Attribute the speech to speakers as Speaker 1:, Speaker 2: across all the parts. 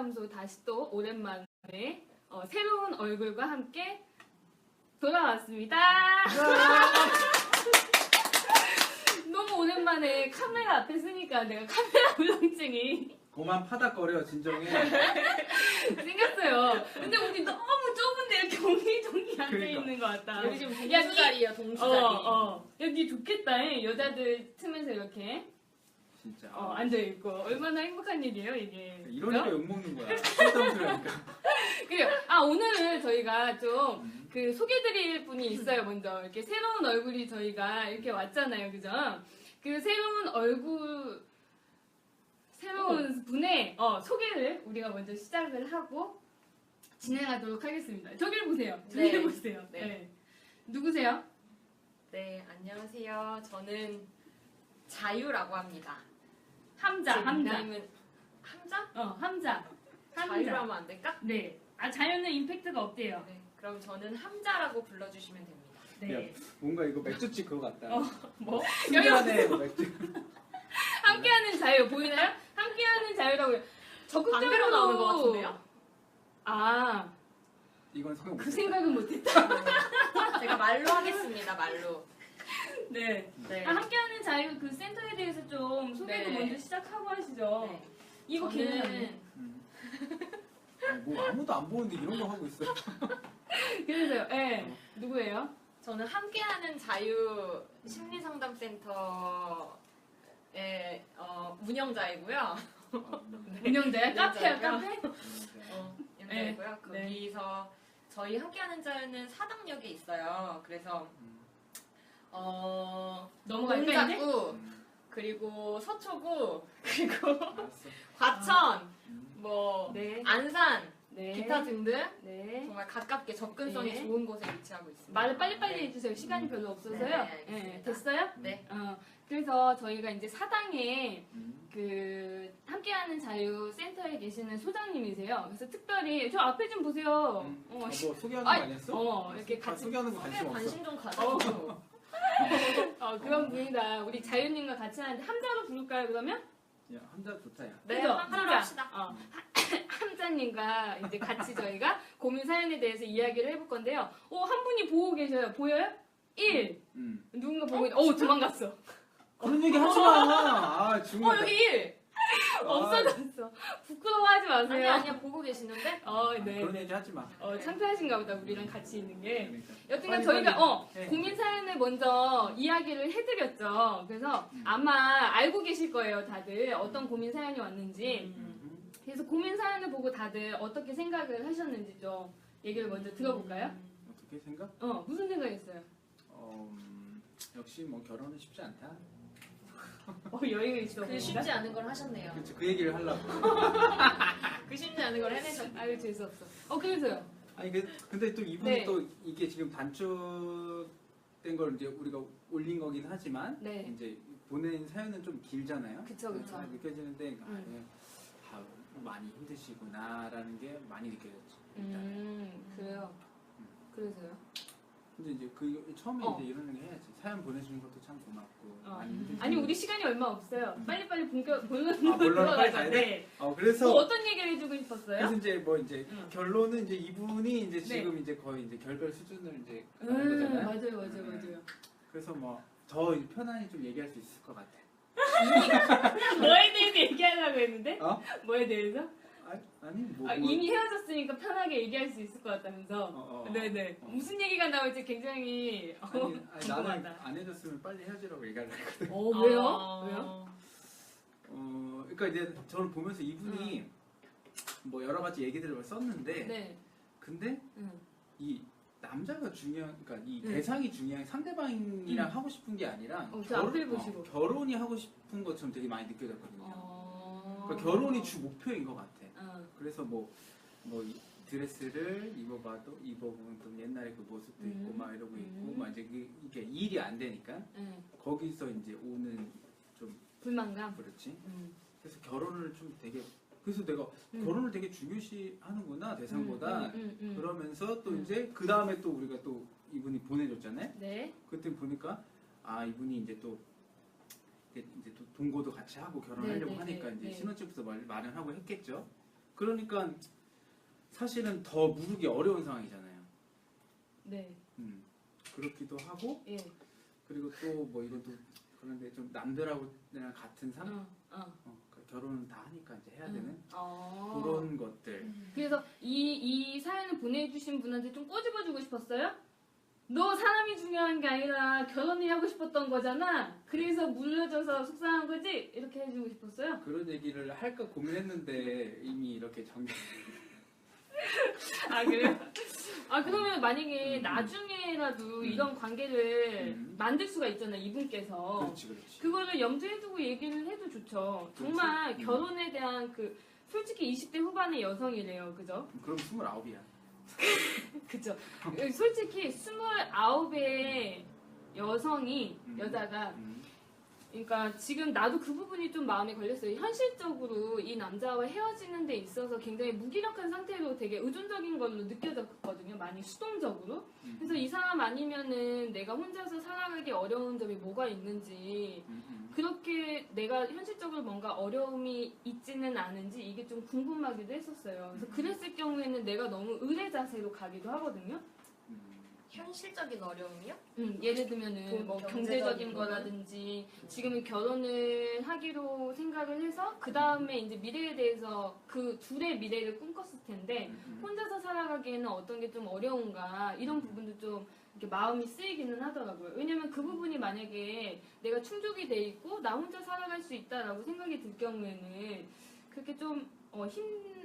Speaker 1: 상담소 다시 또 오랜만에 새로운 얼굴과 함께 돌아왔습니다. 너무 오랜만에 카메라 앞에 서니까 내가 카메라 울렁증이
Speaker 2: 고만 파닥거려 진정해.
Speaker 1: 생겼어요. 근데 우리 너무 좁은데 이렇게 옹기종기 앉아
Speaker 2: 그러니까.
Speaker 1: 있는 것 같다.
Speaker 3: 여기 지금 동수 자리야, 동수 자리.
Speaker 1: 여기 좋겠다. 여자들 틈에서 이렇게
Speaker 2: 진짜.
Speaker 1: 앉아 있고 얼마나 행복한 일이에요 이게.
Speaker 2: 이러니까
Speaker 1: 그죠?
Speaker 2: 욕 먹는 거야. 쓸데없으니까.
Speaker 1: 그래요. 오늘 저희가 좀 그 소개드릴 분이 있어요. 먼저 이렇게 새로운 얼굴이 저희가 이렇게 왔잖아요, 그죠? 그 새로운 분의 소개를 우리가 먼저 시작을 하고 진행하도록 하겠습니다. 저기를 보세요. 저기를
Speaker 3: 네.
Speaker 1: 보세요.
Speaker 3: 네.
Speaker 1: 네. 누구세요?
Speaker 3: 네, 안녕하세요. 저는 자유라고 합니다.
Speaker 1: 함자.
Speaker 3: 닉네임은 함자?
Speaker 1: 함자.
Speaker 3: 자유로 하면 안 될까?
Speaker 1: 네. 자유는 임팩트가 없대요.
Speaker 3: 네, 그럼 저는 함자라고 불러주시면 됩니다.
Speaker 1: 네.
Speaker 2: 뭔가 이거 맥주집 그거 같다.
Speaker 1: 뭐?
Speaker 2: 순간에 맥주.
Speaker 1: 함께하는 자유 보이나요? 함께하는 자유라고 해요. 적극적으로
Speaker 3: 반대로 나오는 것 같은데요?
Speaker 2: 이건 생각
Speaker 1: 그
Speaker 2: 못했다.
Speaker 1: 생각은 못했다.
Speaker 3: 제가 말로 하겠습니다, 말로.
Speaker 1: 네.
Speaker 3: 네.
Speaker 1: 함께하는 자유 그 센터에 대해서 좀 소개도
Speaker 3: 네.
Speaker 1: 먼저 시작하고 하시죠.
Speaker 3: 네.
Speaker 1: 이거 괜찮아요.
Speaker 2: 아니, 뭐 아무도 안 보는데 이런 거 하고 있어.
Speaker 1: 그래서요. 네. 누구예요?
Speaker 3: 저는 함께하는 자유 심리상담센터의 운영자이고요.
Speaker 1: 운영자야? 카페야,
Speaker 3: 운영자고요.
Speaker 1: 카페?
Speaker 3: 운영자이고요.
Speaker 1: 네.
Speaker 3: 거기서 저희 함께하는 자유는 사당역에 있어요. 그래서
Speaker 1: 넘어갈까 이제?
Speaker 3: 동작구 그리고 서초구 그리고
Speaker 2: 알았어.
Speaker 3: 과천
Speaker 2: 음.
Speaker 3: 뭐
Speaker 1: 네.
Speaker 3: 안산
Speaker 1: 네.
Speaker 3: 기타 등등
Speaker 1: 네.
Speaker 3: 정말 가깝게 접근성이
Speaker 1: 네.
Speaker 3: 좋은 곳에 위치하고 있습니다.
Speaker 1: 말을 빨리빨리
Speaker 3: 네.
Speaker 1: 해주세요. 시간이 별로 없어서요.
Speaker 3: 네, 알겠습니다.
Speaker 1: 됐어요?
Speaker 3: 네.
Speaker 1: 그래서 저희가 이제 사당에
Speaker 2: 음.
Speaker 1: 그 함께하는 자유 센터에 계시는 소장님이세요. 그래서 특별히 저 앞에 좀 보세요.
Speaker 2: 뭐 소개하는 거
Speaker 1: 아이,
Speaker 2: 아니었어?
Speaker 1: 이렇게
Speaker 2: 다
Speaker 1: 같이
Speaker 2: 소개하는 거 관심 없어.
Speaker 3: 관심 좀 가져요.
Speaker 1: 그런 분이다. 우리 자유님과 같이 하는데 함자로 부를까요 그러면?
Speaker 2: 야, 함자 좋다 야.
Speaker 3: 네,
Speaker 1: 그죠?
Speaker 3: 함자로 합시다.
Speaker 1: 함자님과 이제 같이 저희가 고민 사연에 대해서 이야기를 해볼 건데요. 한 분이 보고 계셔요. 보여요? 1. 누군가 보고 있. 도망갔어.
Speaker 2: 그런 얘기 하지 마. 정말.
Speaker 3: 여기 1!
Speaker 1: 없어졌어. 부끄러워하지 마세요.
Speaker 3: 아니야 보고 계시는데?
Speaker 1: 네.
Speaker 2: 그런 얘기 하지 마.
Speaker 1: 창피하신가 보다 우리랑 같이 있는 게.
Speaker 2: 그러니까.
Speaker 1: 여튼간
Speaker 2: 빨리,
Speaker 1: 저희가
Speaker 2: 빨리. 네.
Speaker 1: 고민 사연을 먼저 이야기를 해드렸죠. 그래서 아마 알고 계실 거예요, 다들 어떤 고민 사연이 왔는지. 그래서 고민 사연을 보고 다들 어떻게 생각을 하셨는지 좀 얘기를 먼저 들어볼까요?
Speaker 2: 어떻게 생각?
Speaker 1: 무슨 생각했어요?
Speaker 2: 역시 뭐 결혼은 쉽지 않다.
Speaker 1: 여유가 있어.
Speaker 3: 그 쉽지 않은 걸 하셨네요.
Speaker 2: 그렇지, 그 얘기를 하려고.
Speaker 3: 그 쉽지 않은 걸 해내셨.
Speaker 1: 아유 재수없어. 그래서요.
Speaker 2: 아니 근데 또 이분이
Speaker 1: 네.
Speaker 2: 또 이게 지금 단축된 걸 이제 우리가 올린 거긴 하지만
Speaker 1: 네.
Speaker 2: 이제 보낸 사연은 좀 길잖아요.
Speaker 1: 그쵸.
Speaker 2: 느껴지는데 많이 힘드시구나라는 게 많이 느껴졌죠. 일단.
Speaker 1: 그래요. 그래서요.
Speaker 2: 근데 이제 그 처음에 이제 이런 거 해야지. 사연 보내주는 것도 참 고맙고 많이 힘드시고.
Speaker 1: 아니 우리 시간이 얼마 없어요. 빨리빨리 본론으로
Speaker 2: 본론으로 빨리 가야 돼?
Speaker 1: 네.
Speaker 2: 그래서
Speaker 1: 어떤 얘기를 해주고 싶었어요?
Speaker 2: 그래서 이제 결론은 이제 이분이 이제
Speaker 1: 네.
Speaker 2: 지금 이제 거의 이제 결별 수준을 이제 가는 거잖아요.
Speaker 1: 맞아요.
Speaker 2: 그래서 뭐 더 편안히 좀 얘기할 수 있을 것 같아.
Speaker 1: 뭐에 대해서 얘기하려고 했는데?
Speaker 2: 어?
Speaker 1: 뭐에 대해서?
Speaker 2: 아니 뭐.
Speaker 1: 이미 헤어졌으니까 편하게 얘기할 수 있을 것 같다면서. 네네. 무슨 얘기가 나올지 굉장히
Speaker 2: 나는
Speaker 1: 궁금하다.
Speaker 2: 안 해줬으면 빨리 헤어지라고 얘기하려 했거든.
Speaker 1: 왜요?
Speaker 2: 그러니까 이제 저를 보면서 이분이 뭐 여러 가지 얘기들을 썼는데,
Speaker 1: 네.
Speaker 2: 근데 이 남자가 중요한, 그러니까 이
Speaker 1: 네.
Speaker 2: 대상이 중요한 상대방이랑 하고 싶은 게 아니라
Speaker 1: 저 앞을 보시고.
Speaker 2: 결혼이 하고 싶은 것처럼 되게 많이 느껴졌거든요. 그러니까 결혼이 주 목표인 것 같아. 그래서 뭐 이 드레스를 입어보면 또 옛날에 그 모습도 있고 막 이러고 있고 막 이제 이게 일이 안 되니까 거기서 이제 오는 좀
Speaker 1: 불만감.
Speaker 2: 그렇지. 그래서 결혼을 좀 되게 그래서 내가 결혼을 되게 중요시하는구나 대상보다 그러면서 또 이제 그 다음에 또 우리가 또 이분이 보내줬잖아요.
Speaker 1: 네.
Speaker 2: 그때 보니까 이분이 이제 또 동거도 같이 하고 결혼하려고 하니까 이제 신혼집부터 마련하고 했겠죠. 그러니까 사실은 더 무르기 어려운 상황이잖아요.
Speaker 1: 네.
Speaker 2: 그렇기도 하고
Speaker 1: 예.
Speaker 2: 그리고 또 뭐 이것도 그런데 좀 남들하고 같은 삶, 결혼은 다 하니까 이제 해야 되는 그런 것들.
Speaker 1: 그래서 이 사연을 보내주신 분한테 좀 꼬집어주고 싶었어요. 너 사람이 중요한 게 아니라 결혼이 하고 싶었던 거잖아. 그래서 물려줘서 속상한 거지? 이렇게 해주고 싶었어요.
Speaker 2: 그런 얘기를 할까 고민했는데 이미 이렇게 정리.
Speaker 1: 아 그래요? 아 그러면 만약에 나중에라도 이런 관계를 만들 수가 있잖아요. 이분께서.
Speaker 2: 그렇지.
Speaker 1: 그거를 염두에 두고 얘기를 해도 좋죠. 정말 결혼에 대한 솔직히 20대 후반의 여성이래요. 그죠?
Speaker 2: 그럼 29이야.
Speaker 1: 그죠. 솔직히 29의 여성이, 여자가, 그러니까 지금 나도 그 부분이 좀 마음에 걸렸어요. 현실적으로 이 남자와 헤어지는 데 있어서 굉장히 무기력한 상태로 되게 의존적인 걸로 느껴졌거든요. 많이 수동적으로. 그래서 이 사람 아니면은 내가 혼자서 살아가기 어려운 점이 뭐가 있는지, 그렇게 내가 현실적으로 뭔가 어려움이 있지는 않은지 이게 좀 궁금하기도 했었어요. 그래서 그랬을 경우에는 내가 너무 의뢰 자세로 가기도 하거든요.
Speaker 3: 현실적인 어려움이요?
Speaker 1: 예를 들면은 뭐 경제적인 거라든지 지금은 결혼을 하기로 생각을 해서 그 다음에 이제 미래에 대해서 그 둘의 미래를 꿈꿨을 텐데 혼자서 살아가기에는 어떤 게 좀 어려운가 이런 부분도 좀 이렇게 마음이 쓰이기는 하더라고요. 왜냐면 그 부분이 만약에 내가 충족이 돼 있고 나 혼자 살아갈 수 있다라고 생각이 들 경우에는 그렇게 좀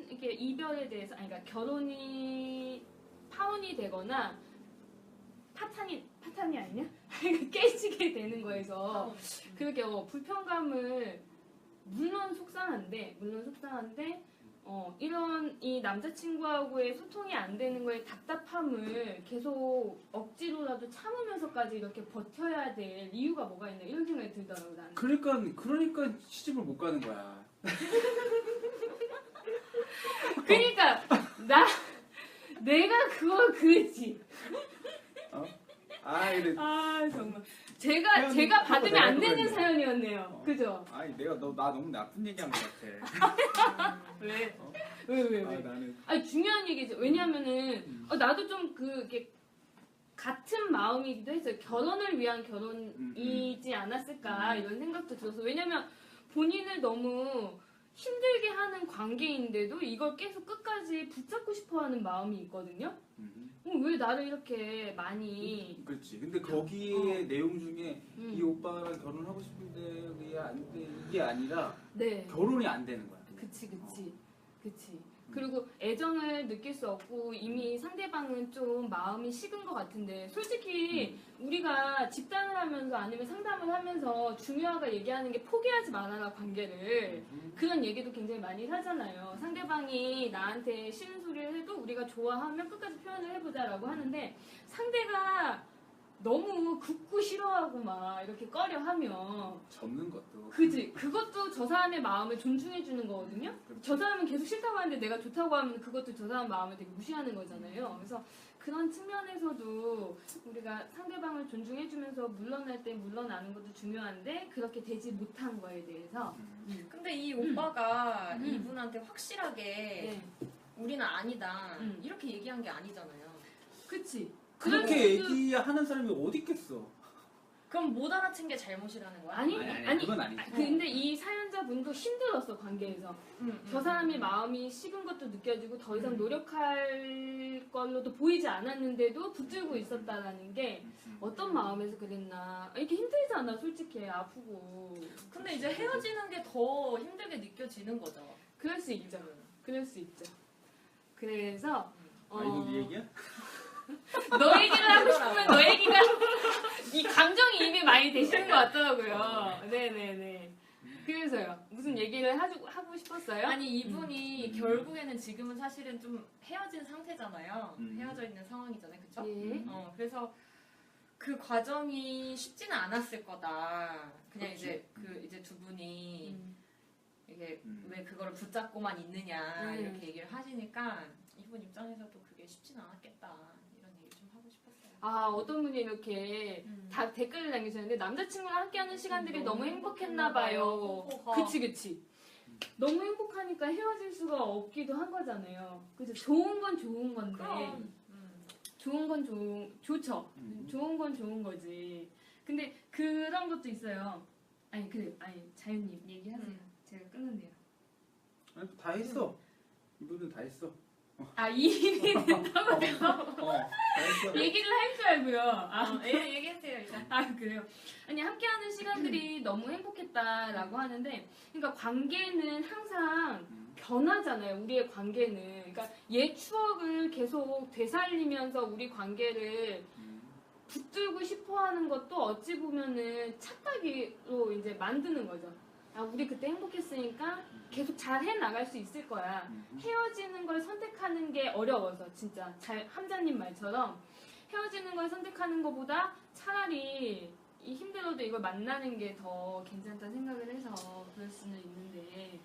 Speaker 1: 이렇게 이별에 대해서 아니 그러니까 결혼이 파혼이 되거나 파탄이 아니냐? 깨지게 되는 거에서 그렇게 불편감을 물론 속상한데 이런 이 남자친구하고의 소통이 안 되는 거에 답답함을 계속 억지로라도 참으면서까지 이렇게 버텨야 될 이유가 뭐가 있나 이런 생각이 들더라고요. 나는.
Speaker 2: 그러니까 시집을 못 가는 거야.
Speaker 1: 그러니까 내가 그걸 그랬지.
Speaker 2: 근데
Speaker 1: 정말 제가 받으면 안 되는 사연이었네요. 그죠?
Speaker 2: 아니 나 너무 나쁜 얘기한 것 같아.
Speaker 1: 왜?
Speaker 2: 어?
Speaker 1: 왜?
Speaker 2: 나는
Speaker 1: 아니 중요한 얘기죠. 왜냐면은 나도 좀 이렇게 같은 마음이기도 했어요. 결혼을 위한 결혼이지 않았을까 이런 생각도 들어서 왜냐면 본인을 너무 힘들게 하는 관계인데도 이걸 계속 끝까지 붙잡고 싶어하는 마음이 있거든요. 왜 나를 이렇게 많이
Speaker 2: 그렇지. 근데 거기에 내용 중에 이 오빠랑 결혼하고 싶은데 이게 아니라
Speaker 1: 네.
Speaker 2: 결혼이 안 되는 거야.
Speaker 1: 그치. 그리고 애정을 느낄 수 없고 이미 상대방은 좀 마음이 식은 것 같은데 솔직히 우리가 집단을 하면서 아니면 상담을 하면서 중요하가 얘기하는 게 포기하지 말아라 관계를 그런 얘기도 굉장히 많이 하잖아요. 상대방이 나한테 싫은 소리를 해도 우리가 좋아하면 끝까지 표현을 해보자라고 하는데 상대가 너무 굳고 싫어하고 막 이렇게 꺼려하면
Speaker 2: 접는 것도
Speaker 1: 그지 그것도 저 사람의 마음을 존중해주는 거거든요.
Speaker 2: 그렇죠.
Speaker 1: 저 사람은 계속 싫다고 하는데 내가 좋다고 하면 그것도 저 사람 마음을 되게 무시하는 거잖아요. 그래서 그런 측면에서도 우리가 상대방을 존중해주면서 물러날 때 물러나는 것도 중요한데 그렇게 되지 못한 거에 대해서
Speaker 3: 근데 이 오빠가 이분한테 확실하게 우리는 아니다 이렇게 얘기한 게 아니잖아요.
Speaker 1: 그치
Speaker 2: 그렇게 얘기하는 사람이 어디 있겠어?
Speaker 3: 그럼 못 알아챈 게 잘못이라는 거야?
Speaker 1: 아니
Speaker 2: 그건 아니지.
Speaker 1: 근데 이 사연자분도 힘들었어 관계에서. 저 사람이 마음이 식은 것도 느껴지고 더 이상 노력할 걸로도 보이지 않았는데도 붙들고 있었다라는 게 어떤 마음에서 그랬나. 이렇게 힘들잖아 솔직히 아프고.
Speaker 3: 근데 이제 헤어지는 게 더 힘들게 느껴지는 거죠.
Speaker 1: 그럴 수 있죠. 그래서
Speaker 2: 이거 네 얘기야?
Speaker 1: 너 얘기를 하고 싶으면 너 얘기가 이 감정이 이미 많이 되시는 것 같더라고요. 네네네. 그래서요. 무슨 얘기를 하고 싶었어요?
Speaker 3: 아니 이분이 결국에는 지금은 사실은 좀 헤어진 상태잖아요. 헤어져 있는 상황이잖아요. 그쵸?
Speaker 1: 예.
Speaker 3: 그래서 그 과정이 쉽지는 않았을 거다. 그냥
Speaker 2: 그렇지.
Speaker 3: 이제 두 분이 이게 왜 그거를 붙잡고만 있느냐 이렇게 얘기를 하시니까 이분 입장에서도 그게 쉽지는 않았겠다. 이런 얘기 좀 하고 싶었어요.
Speaker 1: 어떤 분이 이렇게 다 댓글을 남기셨는데 남자친구랑 함께하는 시간들이 너무 행복했나 봐요. 그치. 너무 행복하니까 헤어질 수가 없기도 한 거잖아요. 그죠? 좋은 건 좋은 건데
Speaker 3: 그럼.
Speaker 1: 좋은 건 좋죠. 좋은 건 좋은 거지. 근데 그런 것도 있어요. 아니 자연님 얘기하세요. 제가 끊는데요.
Speaker 2: 아니, 다 했어. 이분은 다 했어.
Speaker 1: 아 이일이 된다고 해서
Speaker 2: 다 했어.
Speaker 1: 얘기를 할 줄 알고요.
Speaker 3: 얘기하세요 일단.
Speaker 1: 그래요. 아니 함께하는 시간들이 너무 행복했다라고 하는데, 그러니까 관계는 항상 변하잖아요. 우리의 관계는. 그러니까 옛 추억을 계속 되살리면서 우리 관계를 붙들고 싶어하는 것도 어찌 보면은 착각으로 이제 만드는 거죠. 아, 우리 그때 행복했으니까 계속 잘 해나갈 수 있을 거야. 헤어지는 걸 선택하는 게 어려워서, 진짜 함자님 말처럼 헤어지는 걸 선택하는 것보다 차라리 힘들어도 이걸 만나는 게 더 괜찮다 생각을 해서 그럴 수는 있는데,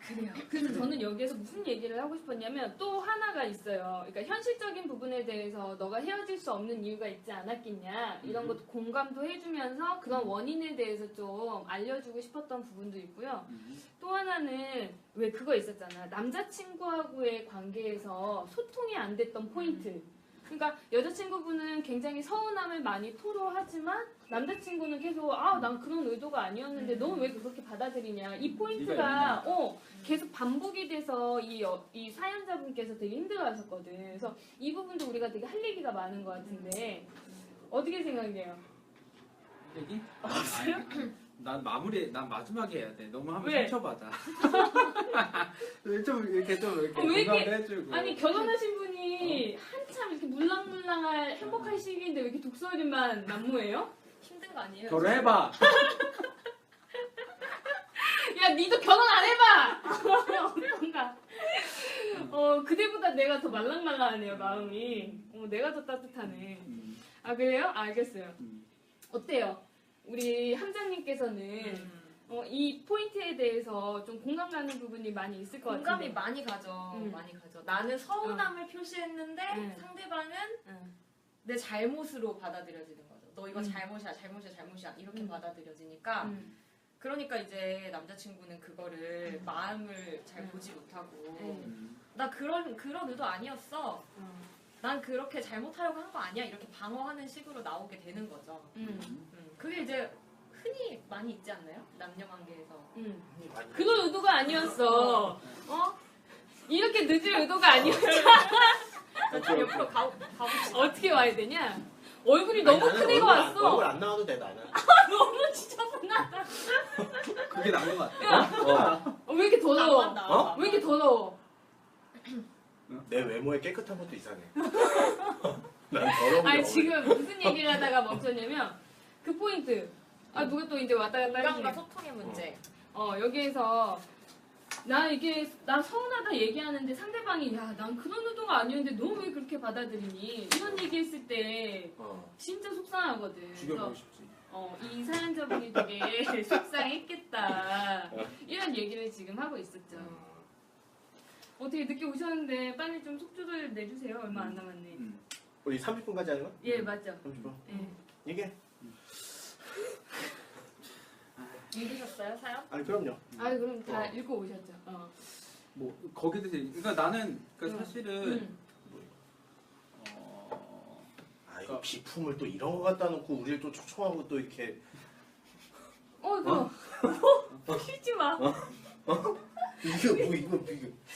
Speaker 1: 그래요. 그래서 저는 여기에서 무슨 얘기를 하고 싶었냐면 또 하나가 있어요. 그러니까 현실적인 부분에 대해서 너가 헤어질 수 없는 이유가 있지 않았겠냐, 이런 것도 공감도 해주면서 그런 원인에 대해서 좀 알려주고 싶었던 부분도 있고요. 또 하나는 왜 그거 있었잖아. 남자친구하고의 관계에서 소통이 안 됐던 포인트. 그러니까 여자친구분은 굉장히 서운함을 많이 토로하지만 남자친구는 계속 난 그런 의도가 아니었는데 너는 왜 그렇게 받아들이냐, 이 포인트가 계속 반복이 돼서 이 사연자분께서 되게 힘들어하셨거든. 그래서 이 부분도 우리가 되게 할 얘기가 많은 것 같은데 어떻게 생각해요?
Speaker 2: 얘기?
Speaker 1: 없어요?
Speaker 2: 난 마지막에 해야 돼. 너무 하면
Speaker 1: 왜?
Speaker 2: 상처받아. 좀 이렇게
Speaker 1: 왜 이렇게-
Speaker 2: 공감도 해주고.
Speaker 1: 아니 결혼하신 분이 한참 이렇게 물랑물랑할 행복할 시기인데 왜 이렇게 독설이만 난무해요?
Speaker 3: 힘든 거 아니에요?
Speaker 2: 결혼해봐.
Speaker 1: 야, 니도 결혼 안 해봐! 어떤가? 그대보다 내가 더 말랑말랑하네요, 마음이. 내가 더 따뜻하네. 아, 그래요? 알겠어요. 어때요? 우리 함장님께서는 이 포인트에 대해서 좀 공감 가는 부분이 많이 있을 것 같은데.
Speaker 3: 공감이 많이 가죠. 많이 가죠. 나는 서운함을 표시했는데 상대방은 내 잘못으로 받아들여지는 거죠. 너 이거 잘못이야 이렇게 받아들여지니까 그러니까 이제 남자친구는 그거를 마음을 잘 보지 못하고 나 그런 의도 아니었어. 난 그렇게 잘못하려고 한 거 아니야. 이렇게 방어하는 식으로 나오게 되는 거죠. 그게 이제 흔히 많이 있지 않나요? 남녀 관계에서.
Speaker 1: 그런 의도가 아니었어. 이렇게 늦을 의도가 아니었어.
Speaker 3: 옆으로 가봅시다.
Speaker 1: 어떻게 와야 되냐? 얼굴이 너무 크게 왔어.
Speaker 4: 얼굴 안 나와도 돼 나는.
Speaker 1: 너무 지저분하다.
Speaker 2: 그게 나은 것 같아.
Speaker 1: 왜 이렇게 더러워?
Speaker 3: 나와.
Speaker 1: 왜 이렇게 더러워?
Speaker 4: 내 외모에 깨끗한 것도 이상해. 난 더러운 게
Speaker 1: 아니
Speaker 4: 어울려.
Speaker 1: 지금 무슨 얘기를 하다가 멈췄냐면 그 포인트. 누가 또 이제 왔다 갔다
Speaker 3: 공감과
Speaker 1: 하시네.
Speaker 3: 소통의 문제.
Speaker 1: 여기에서 나 서운하다 얘기하는데 상대방이 야, 난 그런 의도가 아니었는데 너 왜 그렇게 받아들이니? 이런 얘기했을 때 진짜 속상하거든.
Speaker 2: 죽여보고 싶지.
Speaker 1: 이 사연자분이 되게 속상했겠다. 이런 얘기를 지금 하고 있었죠. 어떻게 늦게 오셨는데 빨리 좀 속주를 내주세요. 얼마 안 남았네.
Speaker 4: 우리 30분까지 하는 거야?
Speaker 1: 예, 맞죠.
Speaker 4: 30분.
Speaker 1: 예.
Speaker 4: 이게?
Speaker 3: 읽으셨어요 사연?
Speaker 4: 아니 그럼요.
Speaker 1: 그럼 다 읽고 오셨죠.
Speaker 2: 뭐 거기도 그러니까 나는 사실은
Speaker 4: 이거 비품을 또 이런 거 갖다 놓고 우리를 또 촉촉하고 또 이렇게.
Speaker 1: 그거. 키지 마.
Speaker 4: 이거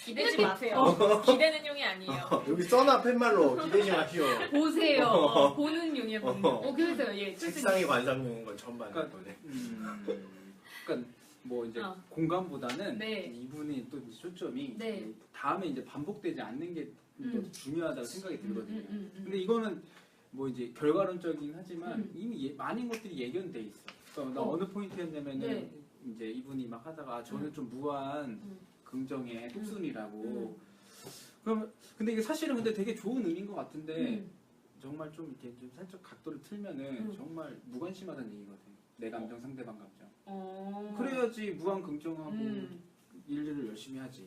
Speaker 3: 기대지 마세요. 기대는 용이 아니에요.
Speaker 4: 여기 써놔 팻말로 기대지 마시오.
Speaker 1: 보세요. 보는 용의 본능. 그래서요. 예.
Speaker 4: 책상이 관상용인 건 처음 봤는데.
Speaker 2: 그러니까 뭐 이제 공감보다는
Speaker 1: 네.
Speaker 2: 이분이 또 초점이
Speaker 1: 네.
Speaker 2: 다음에 이제 반복되지 않는 게 더 중요하다고 생각이 들거든요. 근데 이거는 뭐 이제 결과론적이긴 하지만 이미 많은 것들이 예견돼 있어. 그러니까 나 어느 포인트였냐면은
Speaker 1: 네.
Speaker 2: 이제 이분이 막 하다가 저는 좀 무한 긍정의 뚝순이라고. 그럼 근데 이게 사실은 근데 되게 좋은 의미인 것 같은데 정말 좀 이렇게 좀 살짝 각도를 틀면은 정말 무관심하다는 얘기거든. 내 감정, 상대방 감정. 그래야지 무한 긍정하고 일을 열심히 하지.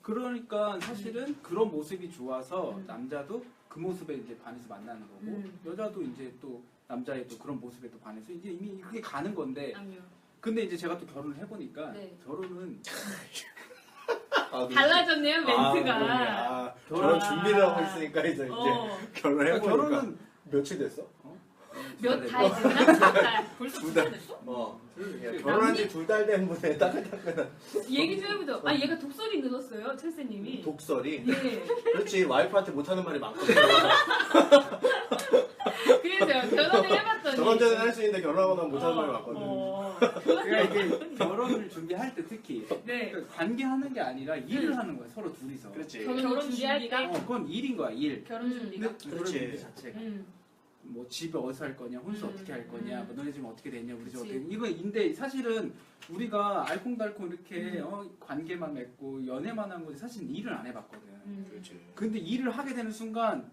Speaker 2: 그러니까 사실은 그런 모습이 좋아서 남자도 그 모습에 이제 반해서 만나는 거고 여자도 이제 또 남자의 또 그런 모습에 또 반해서 이제 이미 그게 가는 건데
Speaker 1: 아니요.
Speaker 2: 근데 이제 제가 또 결혼을 해보니까
Speaker 1: 네.
Speaker 2: 결혼은
Speaker 1: 달라졌네요 멘트가.
Speaker 4: 결혼 준비를 하고 있으니까 이제 결혼을 해보니까
Speaker 2: 결혼은
Speaker 4: 며칠 됐어?
Speaker 1: 몇 달 지나? 2달.
Speaker 3: 벌써
Speaker 4: 두
Speaker 3: 2달
Speaker 4: 달.
Speaker 3: 됐어?
Speaker 4: 결혼한 지 2달 된 분에 따끈따끈한
Speaker 1: 얘기 좀 해보죠. 아 얘가 독설이 늘었어요 철새님이.
Speaker 4: 독설이.
Speaker 1: 예.
Speaker 4: 그렇지, 와이프한테 못하는 말이 많거든.
Speaker 1: 그래서요 결혼을 해봤더니.
Speaker 4: 결혼 전에는 할 수 있는데 결혼하고 나면 못하는 말이 많거든.
Speaker 2: 그러니까 이게 결혼을 준비할 때 특히
Speaker 1: 네.
Speaker 2: 그러니까 관계하는 게 아니라 일을 하는 거야 서로 둘이서.
Speaker 4: 그렇지.
Speaker 1: 결혼 준비할 때.
Speaker 2: 그건 일인 거야 일.
Speaker 3: 결혼 준비가?
Speaker 2: 근데 결혼
Speaker 4: 그렇지.
Speaker 2: 준비 자체가 뭐 집에 어디서 할 거냐, 혼수 어떻게 할 거냐, 뭐 너네 지금 어떻게 됐냐, 우리 집
Speaker 1: 그치.
Speaker 2: 어떻게 됐냐. 이거인데 사실은 우리가 알콩달콩 이렇게 관계만 맺고 연애만 한 거지 사실 일을 안 해봤거든.
Speaker 4: 그렇지.
Speaker 2: 근데 일을 하게 되는 순간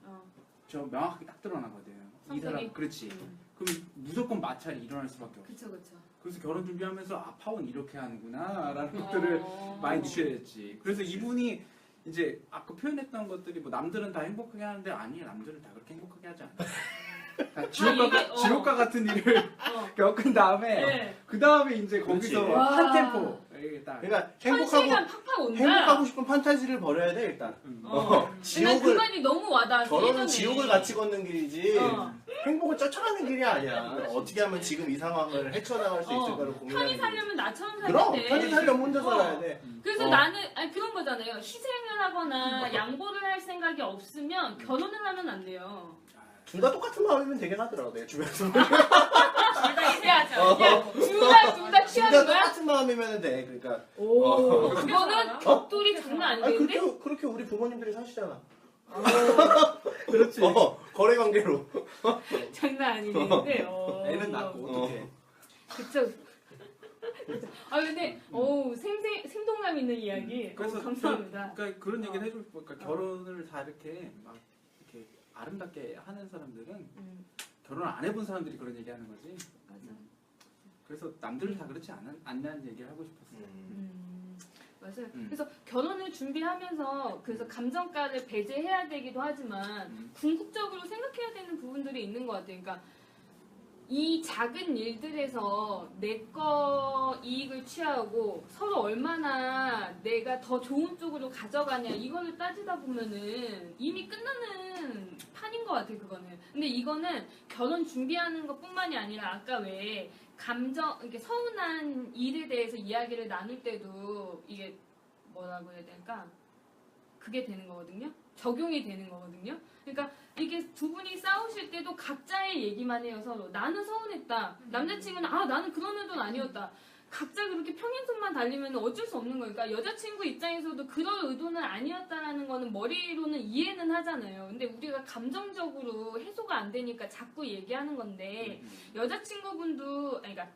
Speaker 2: 저 명확하게 딱 드러나거든. 이
Speaker 1: 성격이?
Speaker 2: 사람 그렇지. 그럼 무조건 마찰이 일어날 수밖에 없어.
Speaker 1: 그쵸 그쵸.
Speaker 2: 그래서 결혼 준비하면서 아 파원 이렇게 하는구나라는 것들을 많이 느껴야지. 그래서 이분이 이제 아까 표현했던 것들이 뭐 남들은 다 행복하게 하는데 아니 남들은 다 그렇게 행복하게 하지 않아. 다 지옥과 같은 일을 겪은 다음에
Speaker 1: 네.
Speaker 2: 그 다음에 이제 거기서
Speaker 4: 그렇지.
Speaker 2: 한 템포 이게 딱.
Speaker 4: 그러니까
Speaker 1: 현실감 팍팍 온다.
Speaker 4: 행복하고 싶은 판타지를 버려야 돼 일단.
Speaker 1: 난
Speaker 4: 지옥을
Speaker 1: 그 말이 너무 와닿았어.
Speaker 4: 결혼은
Speaker 1: 예전에.
Speaker 4: 지옥을 같이 걷는 길이지
Speaker 1: 어.
Speaker 4: 행복을 쫓아가는 길이 아니야. 어떻게 하면 지금 이 상황을 헤쳐나갈 수 있을까를 고민하는
Speaker 1: 편히
Speaker 4: 길이지.
Speaker 1: 살려면 나처럼 살면
Speaker 4: 그럼
Speaker 1: 돼.
Speaker 4: 편히 살려면 혼자 살아야 돼.
Speaker 1: 그래서
Speaker 4: 어.
Speaker 1: 나는 아니 그런 거잖아요. 희생을 하거나 양보를 할 생각이 없으면 결혼을 하면 안 돼요.
Speaker 4: 둘 다 똑같은 마음이면 되긴 하더라고 내 주변에서.
Speaker 3: 둘다 희생하자.
Speaker 1: 야, 둘다
Speaker 4: 둘 다
Speaker 1: 취하는 거야?
Speaker 4: 똑같은 마음이면 돼. 그러니까.
Speaker 1: 오,
Speaker 3: 어떻게
Speaker 1: 그거는
Speaker 3: 살아?
Speaker 1: 격돌이 장난
Speaker 4: 아니
Speaker 1: 아니겠는데?
Speaker 4: 그렇게 우리 부모님들이 사시잖아.
Speaker 2: 그렇지.
Speaker 4: 거래 관계로.
Speaker 1: 장난 아니겠는데?
Speaker 2: 애는 낳고 어떻게?
Speaker 1: 그쵸. 아 근데 생동감 있는 이야기.
Speaker 2: 그래서
Speaker 1: 감사합니다.
Speaker 2: 그러니까 그런 얘기를 해주고 싶어. 그러니까 결혼을 다 이렇게 막 이렇게 아름답게 하는 사람들은 결혼 안 해본 사람들이 그런 얘기하는 거지.
Speaker 1: 맞아.
Speaker 2: 그래서 남들은 다 그렇지 않냐는 얘기를 하고 싶었어요.
Speaker 1: 맞아요. 그래서 결혼을 준비하면서 그래서 감정가를 배제해야 되기도 하지만 궁극적으로 생각해야 되는 부분들이 있는 것 같아요. 그러니까 이 작은 일들에서 내 거 이익을 취하고 서로 얼마나 내가 더 좋은 쪽으로 가져가냐 이거를 따지다 보면은 이미 끝나는 판인 것 같아요. 그거는. 근데 이거는 결혼 준비하는 것뿐만이 아니라 아까 왜 이렇게 서운한 일에 대해서 이야기를 나눌 때도 이게 뭐라고 해야 될까? 그게 되는 거거든요. 적용이 되는 거거든요. 그러니까 이게 두 분이 싸우실 때도 각자의 얘기만 해요. 서로. 나는 서운했다. 남자친구는 나는 그런 의도는 아니었다. 각자 그렇게 평행선만 달리면 어쩔 수 없는 거니까 여자친구 입장에서도 그런 의도는 아니었다라는 거는 머리로는 이해는 하잖아요. 근데 우리가 감정적으로 해소가 안 되니까 자꾸 얘기하는 건데 여자친구분도 그러니까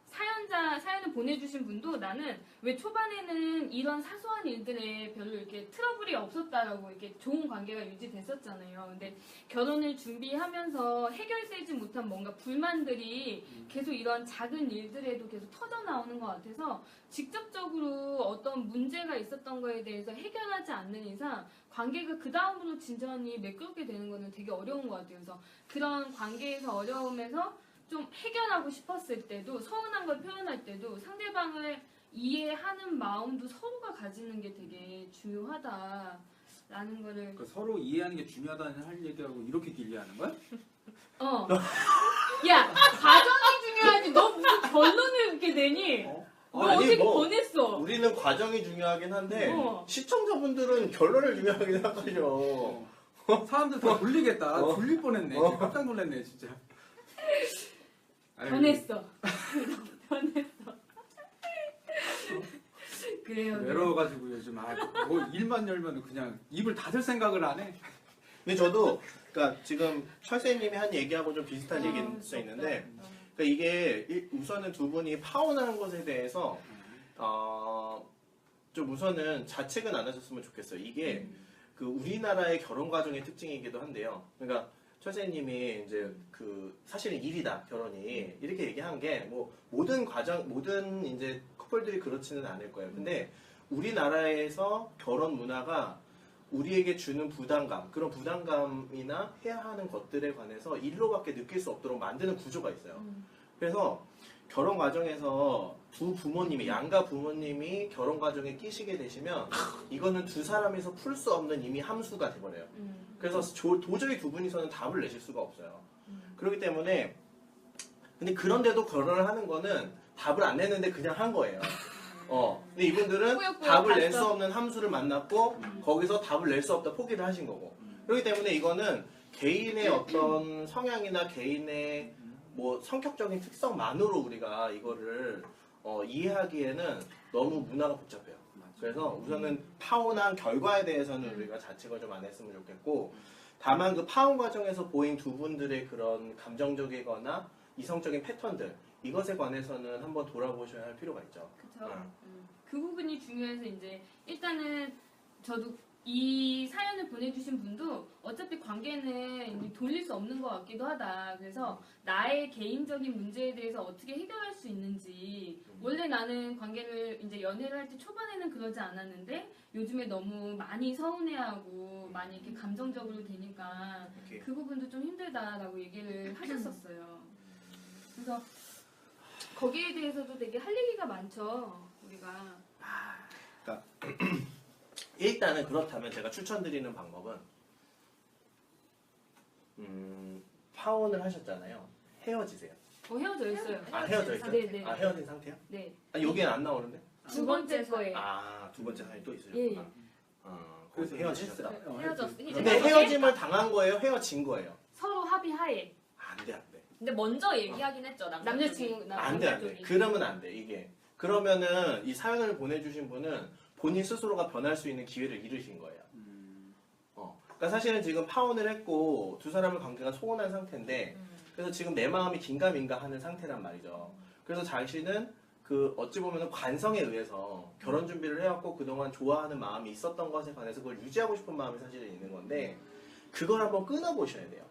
Speaker 1: 사연을 보내주신 분도 나는 왜 초반에는 이런 사소한 일들에 별로 이렇게 트러블이 없었다라고 이렇게 좋은 관계가 유지됐었잖아요. 근데 결혼을 준비하면서 해결되지 못한 뭔가 불만들이 계속 이런 작은 일들에도 계속 터져 나오는 것 같아서 직접적으로 어떤 문제가 있었던 거에 대해서 해결하지 않는 이상 관계가 그 다음으로 진전이 매끄럽게 되는 거는 되게 어려운 것 같아요. 그래서 그런 관계에서 어려움에서 좀 해결하고 싶었을 때도 서운한 걸 표현할 때도 상대방을 이해하는 마음도 서로가 가지는 게 되게 중요하다라는 거를
Speaker 2: 그러니까 서로 이해하는 게 중요하다는 할 얘기하고 이렇게 딜리하는 거야?
Speaker 1: 야 과정이 중요하지 너 무슨 결론을 이렇게 내니? 너
Speaker 4: 아니,
Speaker 1: 어떻게
Speaker 4: 뭐,
Speaker 1: 보냈어?
Speaker 4: 우리는 과정이 중요하긴 한데 시청자분들은 결론을 중요하게 생각하죠.
Speaker 2: 사람들 다 돌리겠다. 돌릴 뻔했네. 깜짝 놀랐네 진짜.
Speaker 1: 변했어. 변했어. 그래요.
Speaker 2: 외로워가지고 요즘 뭐 일만 열면 그냥 입을 닫을 생각을 안 해.
Speaker 4: 근데 저도 그러니까 지금 철새님이 한 얘기하고 좀 비슷한 얘기일 수 있는데 그러니까 이게 우선은 두 분이 파혼하는 것에 대해서 좀 우선은 자책은 안 하셨으면 좋겠어요. 이게 그 우리나라의 결혼 과정의 특징이기도 한데요. 그러니까 철새님이 이제 그 사실은 일이다 결혼이 이렇게 얘기한 게 뭐 모든 이제 커플들이 그렇지는 않을 거예요. 근데 우리나라에서 결혼 문화가 우리에게 주는 부담감 그런 부담감이나 해야 하는 것들에 관해서 일로밖에 느낄 수 없도록 만드는 구조가 있어요. 그래서 결혼 과정에서 두 부모님이 양가 부모님이 결혼 과정에 끼시게 되시면 이거는 두 사람이서 풀 수 없는 이미 함수가 돼버려요. 그래서 도저히 두 분이서는 답을 내실 수가 없어요. 그렇기 때문에 근데 그런데도 결혼을 하는 거는 답을 안 내는데 그냥 한 거예요. 근데 이분들은
Speaker 1: 꾸역꾸역
Speaker 4: 답을 낼
Speaker 1: 갔어.
Speaker 4: 수 없는 함수를 만났고 거기서 답을 낼 수 없다 포기를 하신 거고. 그렇기 때문에 이거는 개인의 어떤 성향이나 개인의 뭐 성격적인 특성만으로 우리가 이거를 이해하기에는 너무 문화가 복잡해요. 그래서 우선은 파혼한 결과에 대해서는 우리가 자책을 좀 안 했으면 좋겠고, 다만 그 파혼 과정에서 보인 두 분들의 그런 감정적이거나 이성적인 패턴들, 이것에 관해서는 한번 돌아보셔야 할 필요가 있죠.
Speaker 1: 그렇죠. 그 부분이 중요해서 이제 일단은 저도 이 사연을 보내주신 분도 어차피 관계는 이제 돌릴 수 없는 것 같기도 하다. 그래서 나의 개인적인 문제에 대해서 어떻게 해결할 수 있는지, 원래 나는 관계를 이제 연애를 할 때 초반에는 그러지 않았는데 요즘에 너무 많이 서운해하고 많이 이렇게 감정적으로 되니까
Speaker 4: 이렇게.
Speaker 1: 그 부분도 좀 힘들다라고 얘기를 하셨었어요. 그래서 거기에 대해서도 되게 할 얘기가 많죠, 우리가.
Speaker 4: 그러니까 일단은 그렇다면 제가 추천드리는 방법은 파혼을 하셨잖아요. 헤어지세요.
Speaker 1: 헤어져 있어요.
Speaker 4: 헤어져 있어요?
Speaker 1: 네네.
Speaker 4: 헤어진 상태요?
Speaker 1: 네.
Speaker 4: 여기엔 안 나오는데?
Speaker 1: 두 번째 거에.
Speaker 4: 두 번째 사연이 또 있으셨구나.
Speaker 1: 예, 예.
Speaker 4: 그래서 헤어지셨다.
Speaker 3: 헤어졌어.
Speaker 4: 근데 헤어짐을 당한 거예요? 헤어진 거예요?
Speaker 1: 서로 합의하에.
Speaker 4: 안 돼.
Speaker 3: 근데 먼저 얘기하긴 했죠.
Speaker 1: 남자친구.
Speaker 4: 안 돼.
Speaker 1: 쪽이.
Speaker 4: 그러면 안 돼. 이게. 그러면은 이 사연을 보내주신 분은 본인 스스로가 변할 수 있는 기회를 잃으신 거예요. 그러니까 사실은 지금 파혼을 했고 두 사람의 관계가 소원한 상태인데, 그래서 지금 내 마음이 긴가민가 하는 상태란 말이죠. 그래서 자신은 그 어찌 보면 관성에 의해서 결혼 준비를 해왔고 그동안 좋아하는 마음이 있었던 것에 관해서 그걸 유지하고 싶은 마음이 사실은 있는 건데, 그걸 한번 끊어보셔야 돼요.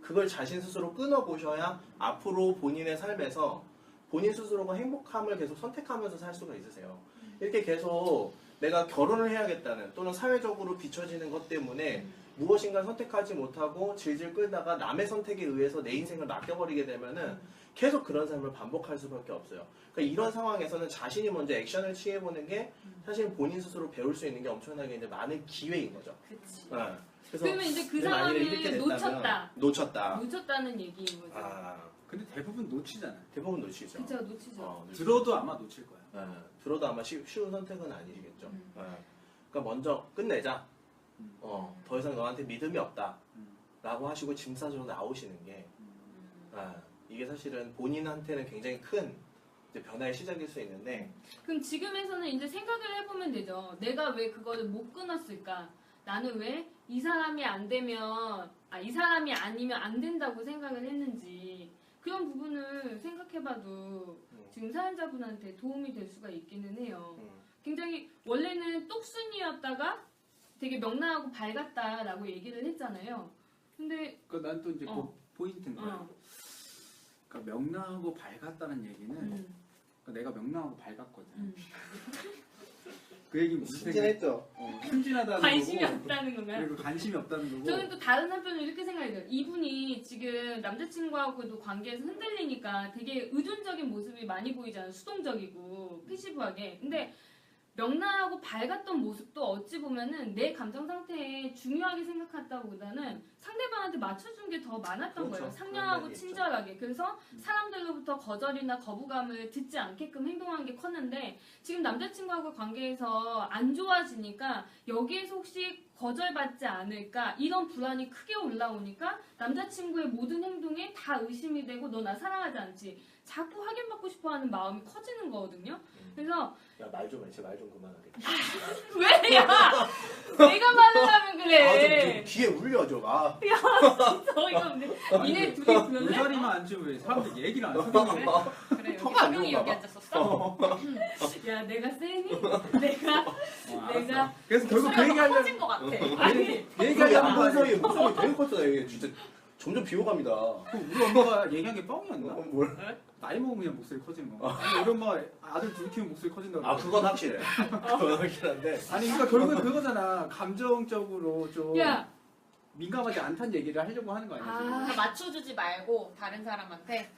Speaker 4: 그걸 자신 스스로 끊어보셔야 앞으로 본인의 삶에서 본인 스스로가 행복함을 계속 선택하면서 살 수가 있으세요. 이렇게 계속 내가 결혼을 해야겠다는, 또는 사회적으로 비춰지는 것 때문에 무엇인가 선택하지 못하고 질질 끌다가 남의 선택에 의해서 내 인생을 맡겨버리게 되면은 계속 그런 삶을 반복할 수밖에 없어요. 그러니까 이런 상황에서는 자신이 먼저 액션을 취해보는 게 사실 본인 스스로 배울 수 있는 게 엄청나게 이제 많은 기회인 거죠.
Speaker 1: 그치.
Speaker 4: 그래서
Speaker 1: 그러면 이제 그
Speaker 4: 만약에
Speaker 1: 상황을
Speaker 4: 이렇게 됐다면
Speaker 1: 놓쳤다.
Speaker 4: 놓쳤다.
Speaker 1: 놓쳤다는 얘기인 거죠.
Speaker 2: 근데 대부분 놓치잖아요.
Speaker 4: 대부분 놓치죠.
Speaker 1: 그쵸, 놓치죠.
Speaker 2: 들어도 아마 놓칠 거야.
Speaker 4: 들어도 아마 쉬운 선택은 아니시겠죠. 그러니까 먼저 끝내자. 더 이상 너한테 믿음이 없다. 라고 하시고 짐 싸서 나오시는 게 이게 사실은 본인한테는 굉장히 큰 이제 변화의 시작일 수 있는데,
Speaker 1: 그럼 지금에서는 이제 생각을 해보면 되죠. 내가 왜 그거를 못 끊었을까? 나는 왜 이 사람이 안 되면, 이 사람이 아니면 안 된다고 생각을 했는지, 그런 부분을 생각해봐도 지금 사연자분한테 도움이 될 수가 있기는 해요. 굉장히 원래는 똑순이었다가 되게 명랑하고 밝았다라고 얘기를 했잖아요. 근데
Speaker 2: 그러니까 난 또 이제 그 포인트인 거야. 그러니까 명랑하고 밝았다는 얘기는 그러니까 내가 명랑하고 밝았거든. 그 얘기는 무슨
Speaker 4: 순진했죠.
Speaker 2: 순진하다는
Speaker 1: 관심이
Speaker 2: 거고,
Speaker 1: 없다는 건가요?
Speaker 2: 그리고 관심이 없다는 거고.
Speaker 1: 저는 또 다른 한편으로 이렇게 생각이 들어요. 이분이 지금 남자친구하고도 관계에서 흔들리니까 되게 의존적인 모습이 많이 보이잖아요. 수동적이고 패시브하게. 근데 명랑하고 밝았던 모습도 어찌 보면은 내 감정 상태에 중요하게 생각했다보다는 상대방한테 맞춰준 게 더 많았던
Speaker 4: 그렇죠.
Speaker 1: 거예요. 상냥하고
Speaker 4: 그런 면이
Speaker 1: 친절하게. 그래서 사람들로부터 거절이나 거부감을 듣지 않게끔 행동한 게 컸는데, 지금 남자친구하고 관계에서 안 좋아지니까 여기에서 혹시 거절받지 않을까 이런 불안이 크게 올라오니까 남자친구의 모든 행동에 다 의심이 되고 너 나 사랑하지 않지? 자꾸 확인받고 싶어하는 마음이 커지는 거거든요. 그래서
Speaker 4: 말 좀 해. 제 말 좀 그만하게.
Speaker 1: 왜 야? 내가 말을 하면 그래.
Speaker 4: 귀에 울려 좀.
Speaker 1: 어이가 없네. 니네 둘이
Speaker 2: 그
Speaker 1: 그럴래?
Speaker 2: 자리만 앉으면 왜 사람들 얘기를 안 하는 거야?
Speaker 3: 그래, 여기
Speaker 4: 턱안
Speaker 3: 소명이
Speaker 4: 좋은가
Speaker 3: 여기
Speaker 4: 봐.
Speaker 3: 앉았었어?
Speaker 1: 야 내가 세니? 내가
Speaker 2: 그래서 결국 그
Speaker 3: 소리가
Speaker 2: 얘기하려고
Speaker 3: 커진 것 같아.
Speaker 1: 아니
Speaker 2: 그 얘기하려는 거
Speaker 4: 양분
Speaker 2: 아니야?
Speaker 4: 사이에 목소리 되게 컸잖아. 이게 진짜 점점 비호감이다.
Speaker 2: 우리 엄마가 얘기한 게 뻥이었나?
Speaker 4: 뭘?
Speaker 2: 나이 먹으면 그냥 목소리 커지는 거. 아니, 우리 엄마가 아들 둘 키우면 목소리 커진다고.
Speaker 4: 그건 확실해. 그건 확실한데.
Speaker 2: 아니 그러니까 결국은 그거잖아. 감정적으로 좀
Speaker 1: 야.
Speaker 2: 민감하지 않다는 얘기를 하려고 하는 거 아니야? 지금?
Speaker 3: 그러니까 맞춰주지 말고 다른 사람한테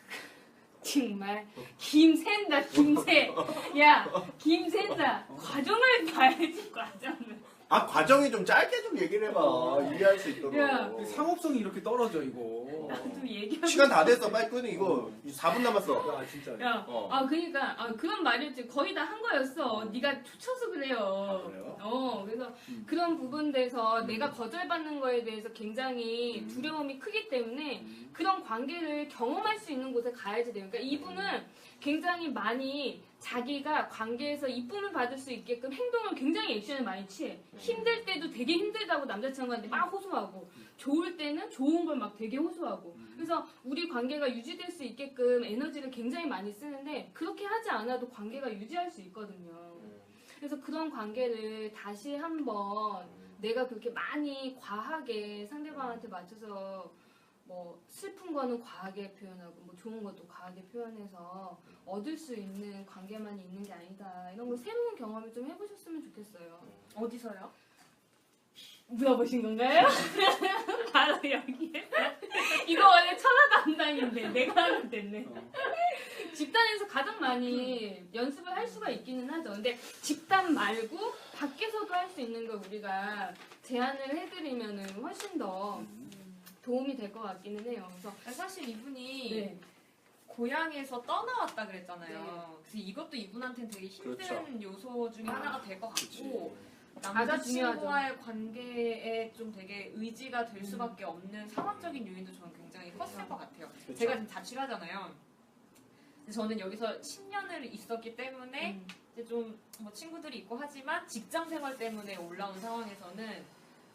Speaker 1: 정말 김샌다 김새. 야 김샌다. 과정을 봐야지 과정을.
Speaker 4: 아 과정이 좀 짧게 좀 얘기를 해봐. 이해할 수 있도록.
Speaker 1: 야.
Speaker 2: 상업성이 이렇게 떨어져 이거.
Speaker 1: 좀 얘기하고.
Speaker 4: 시간 다 됐어. 빨리 끊어. 이거 4분 남았어.
Speaker 2: 야 진짜.
Speaker 1: 야,
Speaker 4: 어.
Speaker 1: 그러니까 그런 말이었지. 거의 다 한 거였어. 네가 초쳐서 그래요.
Speaker 4: 아, 그래요?
Speaker 1: 그래서 그런 부분에서 내가 거절받는 거에 대해서 굉장히 두려움이 크기 때문에 그런 관계를 경험할 수 있는 곳에 가야지 돼요. 그러니까 이분은 굉장히 많이 자기가 관계에서 이쁨을 받을 수 있게끔 행동을 굉장히 액션을 많이 취해. 힘들 때도 되게 힘들다고 남자친구한테 막 호소하고 좋을 때는 좋은 걸 막 되게 호소하고 그래서 우리 관계가 유지될 수 있게끔 에너지를 굉장히 많이 쓰는데 그렇게 하지 않아도 관계가 유지할 수 있거든요. 그래서 그런 관계를 다시 한번 내가 그렇게 많이 과하게 상대방한테 맞춰서 뭐 슬픈 거는 과하게 표현하고 뭐 좋은 것도 과하게 표현해서 얻을 수 있는 관계만 있는 게 아니다. 이런 걸 새로운 경험을 좀 해보셨으면 좋겠어요.
Speaker 3: 어디서요?
Speaker 1: 물어보신 건가요? 바로 여기에. 이거 원래 천하 담당인데 내가 하면 됐네. 집단에서 가장 많이 연습을 할 수가 있기는 하죠. 근데 집단 말고 밖에서도 할 수 있는 걸 우리가 제안을 해드리면은 훨씬 더 도움이 될 것 같기는 해요. 그래서
Speaker 3: 사실 이분이
Speaker 1: 네.
Speaker 3: 고향에서 떠나왔다 그랬잖아요. 그래서 이것도 이분한테는 되게 힘든
Speaker 4: 그렇죠.
Speaker 3: 요소 중에 하나가 될 것 같고
Speaker 1: 아주 중요하죠.
Speaker 3: 남자친구와의 관계에 좀 되게 의지가 될 수밖에 없는 상황적인 요인도 저는 굉장히 컸을 것 같아요.
Speaker 4: 그쵸.
Speaker 3: 제가 지금 자취를 하잖아요. 근데 저는 여기서 10년을 있었기 때문에 이제 좀 뭐 친구들이 있고 하지만 직장 생활 때문에 올라온 상황에서는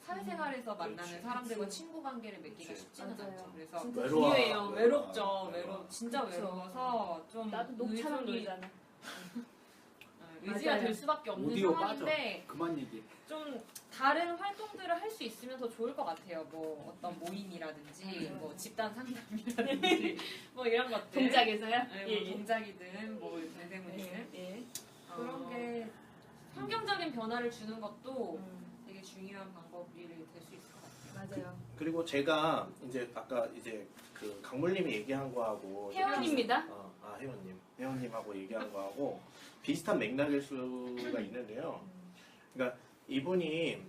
Speaker 3: 사회생활에서 만나는
Speaker 4: 그렇지.
Speaker 3: 사람들과 친구 관계를 맺기가
Speaker 4: 그렇지.
Speaker 3: 쉽지는
Speaker 1: 맞아요.
Speaker 3: 않죠. 그래서
Speaker 1: 진짜
Speaker 4: 외로워.
Speaker 1: 중요해요.
Speaker 3: 외롭죠.
Speaker 4: 외로워.
Speaker 3: 진짜
Speaker 1: 그쵸.
Speaker 3: 외로워서 좀
Speaker 1: 나도 녹차만 놀잖아.
Speaker 3: 의지가
Speaker 1: 맞아요.
Speaker 3: 될 수밖에 없는
Speaker 2: 오디오
Speaker 3: 상황인데
Speaker 2: 그만 얘기.
Speaker 3: 좀 다른 활동들을 할 수 있으면 더 좋을 것 같아요. 뭐 어떤 모임이라든지 뭐 집단 상담이라든지 뭐 이런 것들.
Speaker 1: 동작에서요?
Speaker 3: 네, 뭐 동작이든 뭐 대대문이든 그런 게 환경적인 변화를 주는 것도 되게 중요한 방법이 될 수 있을 것 같아요.
Speaker 1: 맞아요.
Speaker 4: 그리고 제가 이제 아까 이제 그 강물님이 얘기한 거하고
Speaker 1: 회원입니다.
Speaker 4: 회원님하고 얘기한 거하고 비슷한 맥락일 수가 있는데요. 그러니까 이분이